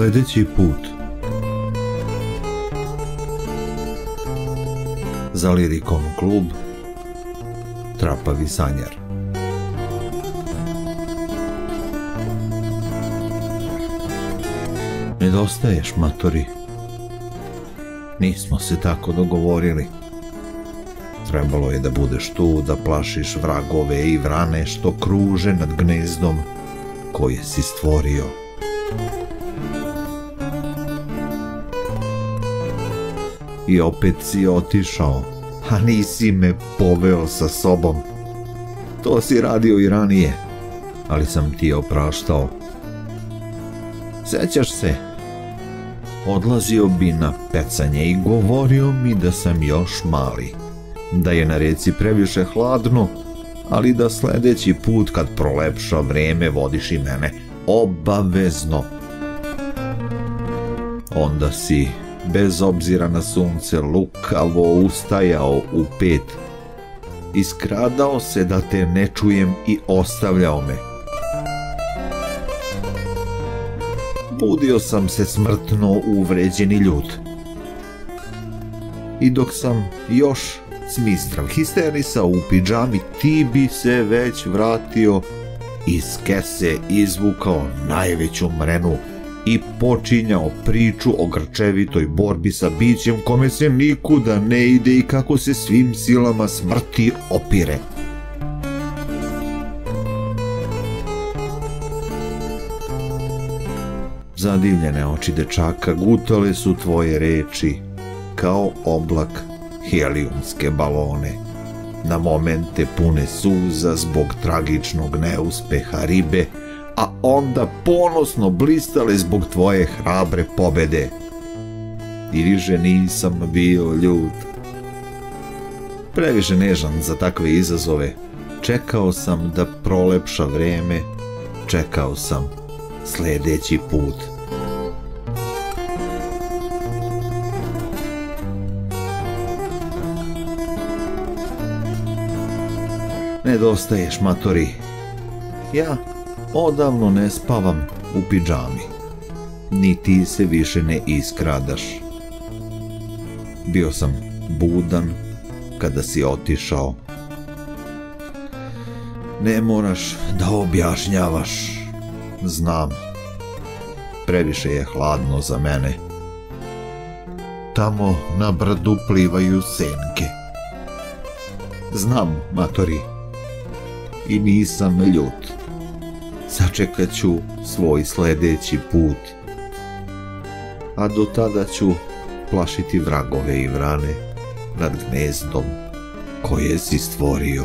Sljedeći put. Za Lirikom klub Trapavi sanjar. Nedostaješ, matori. Nismo se tako dogovorili. Trebalo je da budeš tu, da plašiš vragove i vrane što kruže nad gnezdom koje si stvorio. I opet si otišao, a nisi me poveo sa sobom. To si radio i ranije, ali sam ti opraštao. Sećaš se? Odlazio bi na pecanje i govorio mi da sam još mali, da je na reci previše hladno, ali da sljedeći put kad prolepša vreme vodiš i mene, obavezno. Onda si, bez obzira na sunce, lukavo ustajao u 5, iskradao se da te ne čujem i ostavljao me. Budio sam se smrtno uvređen i ljut. I dok sam još smistrav histerisao u pidžami, ti bi se već vratio, iz kese izvukao najveću mrenu i počinjao priču o grčevitoj borbi sa bićem kome se nikuda ne ide i kako se svim silama smrti opire. Zadivljene oči dečaka gutale su tvoje reči kao oblak helijumske balone, na momente pune suza zbog tragičnog neuspeha ribe, a onda ponosno blistale zbog tvoje hrabre pobede. I više nisam bio ljut. Previše nežan za takve izazove. Čekao sam da prolepša vreme, čekao sam sljedeći put. Nedostaješ, matori. Ja odavno ne spavam u pidžami. Ni ti se više ne iskradaš. Bio sam budan kada si otišao. Ne moraš da objašnjavaš. Znam. Previše je hladno za mene. Tamo na brdu plivaju senke. Znam, matori. I nisam ljut. Sačekat ću svoj sljedeći put. A do tada ću plašiti vragove i vrane nad gnezdom koje si stvorio.